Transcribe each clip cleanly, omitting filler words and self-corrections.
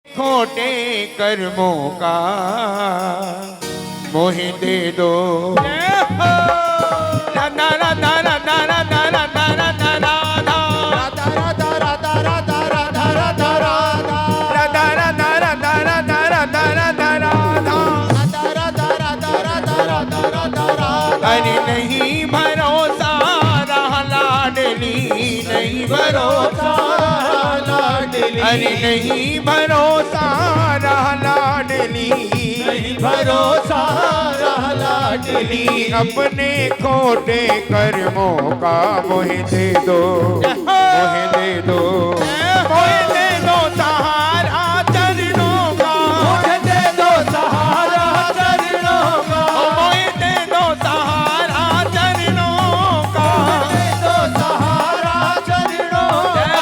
खोटे कर्मों का मोहे दे दो। राधा राधा राधा राधा राधा राधा राधा राधा राधा राधा राधा राधा राधा राधा राधा राधा राधा राधा राधा। अरे नहीं भरोसा रहा लाडली, नहीं भरोसा लाडली, अरे नहीं भरोसा रहा लाडली, नहीं भरोसा रहा लाडली। अपने खोटे कर्मों का मोहे दे दो, मोहे दे दो, मोहे दे दो सहारा चरणों का, मोहे दे दो सहारा चरणों का, मोहे दे दो सहारा चरणों का, दे दो सहारा चरणों का।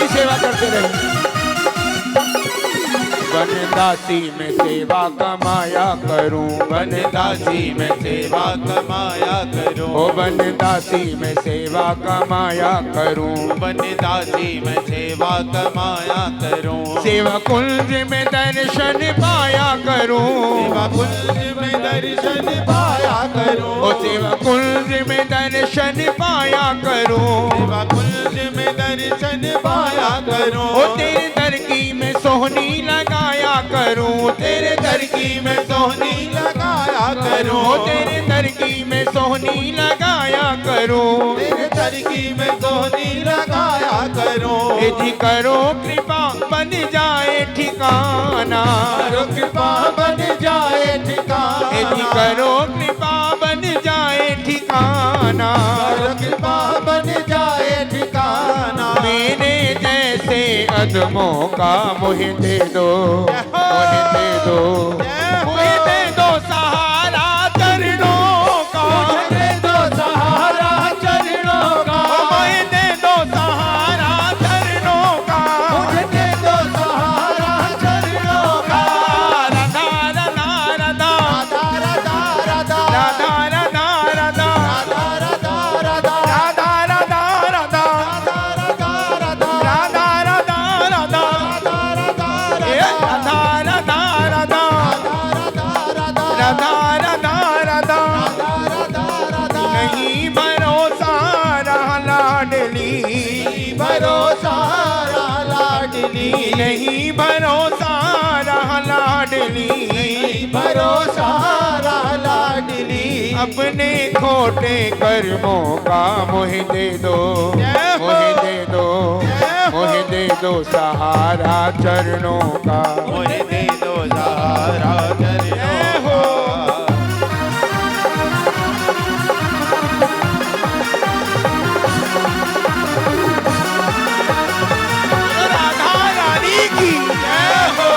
सेवा करते रहे। बनदासी में सेवा कमाया करूं, बनदासी में सेवा कमाया करूं, ओ बनदासी में सेवा कमाया करूं, बनदासी में सेवा कमाया करूं। सेवा कुंज में दर्शन पाया करूं, सेवा कुंज में दर्शन पाया करूं, ओ सेवा कुंज में दर्शन पाया करूं, सेवा कुंज में दर्शन पाया करूं। ओ तेरे दर की मैं सोहनी लगाया करूं, तेरे दर की मैं सोहनी लगाया करूं, ओ तेरे दर की मैं सोहनी लगाया करूं, तेरे दर की मैं सोहनी लगाया करूं। ए जी करो कृपा बन जाए ठिकाना, करो कृपा बन जाए ठिकाना, ए जी करो कृपा बन जाए ठिकाना, करो कृपा बन जाए ठिकाना। मेरे जैसे अदमों का मोहे दे दो, मोहे दे दो, मोहे दे दो सहारा चरणों का, मोहे दे दो सहारा चरणों का, मोहे दे दो सहारा चरणों का, मुझे दे दो सहारा चरणों का। राधा राधा राधा राधा राधा राधा राधा राधा राधा राधा राधा राधा राधा नहीं भरोसा रहा लाडली, भरोसा रहा लाडली, नहीं भरोसा रहा लाडली, भरोसा रहा लाडली। अपने खोटे कर्मों का मोहे दे दो, मोहे दे दो, मोहे दे दो सहारा चरणों का, मोहे दे दो सहारा चरणों का। राधा रानी की जय हो।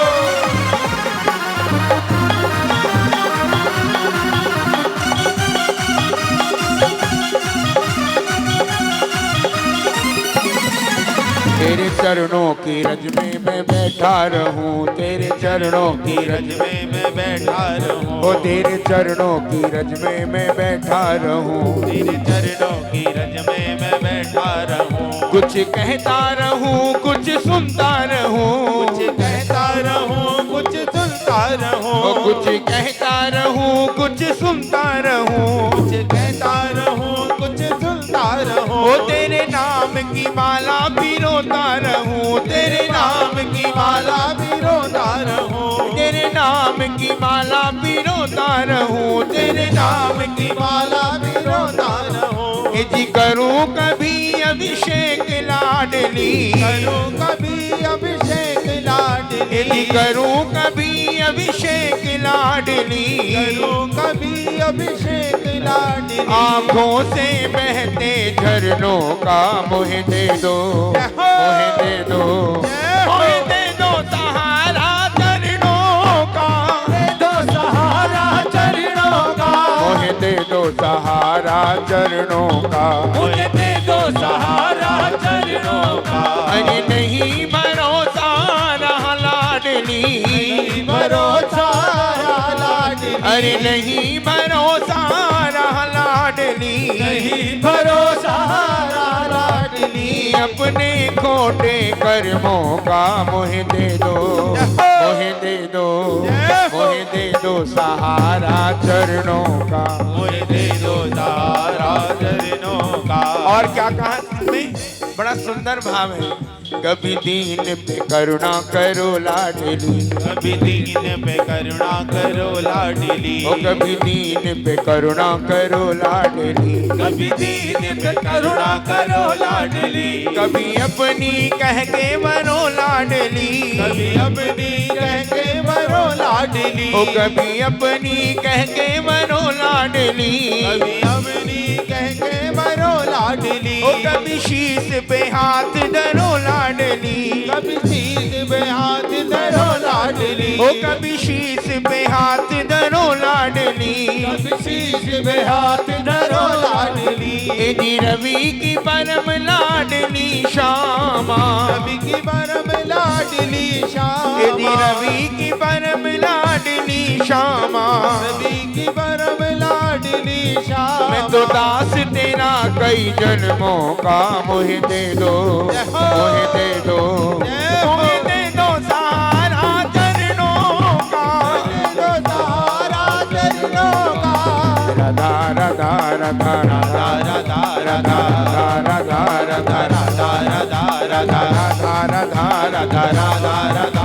तेरे चरणों की रज में मैं बैठा रहूं, तेरे चरणों की रज में मैं बैठा रहूं, ओ तेरे चरणों की रज में मैं बैठा रहूं, तेरे चरणों की रज में मैं बैठा रहूं। कुछ कहता रहूं कुछ सुनता रहूं, कुछ कहता रहूं कुछ सुनता रहूं, ओ कुछ कहता रहूं कुछ सुनता रहूं, कुछ कहता रहूं कुछ सुनता रहूं। ओ तेरे नाम की माला पिरोता रहूं, तेरे नाम की माला पिरोता रहूं, तेरे नाम की माला पिरोता रहूं, तेरे नाम की माला पिरोता रहूं। ए जी करूं कभी अभिषेक लाडली, करूं कभी अभिषेक लाडली, लाडली, यदि करूं कभी अभिषेक लाडली, करूं कभी अभिषेक लाडली, आंखों से बहते झरनों का मोहे दे दो, मोहे दे दो, मोहे दे दो सहारा चरणों का, दे दो सहारा चरणों का, मोहे दे दो सहारा चरणों का, मुझे दे दो सहारा चरणों का। अरे नहीं भरोसा रहा लाडली, भरोसा लाडली, अरे नहीं भरोसा रहा लाडली, नहीं भरोसा लाडली, अपने खोटे कर्मों का मोहे दे दो, मोहे दे दो, मोहे दे दो सहारा चरणों का, मुझे दे दो सहारा चरणों का। और क्या कहा इसमें? बड़ा सुंदर भाव है। कभी दीन पे करुणा करो लाडली, कभी दीन पे करुणा करो लाडली, ओ कभी दीन पे करुणा करो लाडली, कभी दीन पे करुणा करो लाडली, कभी अपनी कह के मरो लाडली, कभी अपनी कह के मरो लाडली, ओ कभी अपनी कह के मरो लाडली, कभी अपनी कह के मरो लाडली, ओ कभी शीश पे हाथ धरो लाडली, कभी शीश पे हाथ धरो लाडली, ओ कभी शीश पे हाथ धरो लाडली, कभी शीश पे हाथ धरो लाडली, यदि रवि की परम लाडली श्यामा, रवि की परम लाडली श्यामा, यदि रवि की परम लाडली श्यामा, रवि की परम लाडली श्यामा, मैं तो दास तेरा कई जन्मों का मोहे दे दो, मोहे दे दो, मोहे दे दो सहारा चरणों का, दे दो सहारा चरणों का। राधा राधा राधा राधा राधा राधा राधा राधा राधा राधा राधा राधा राधा राधा राधा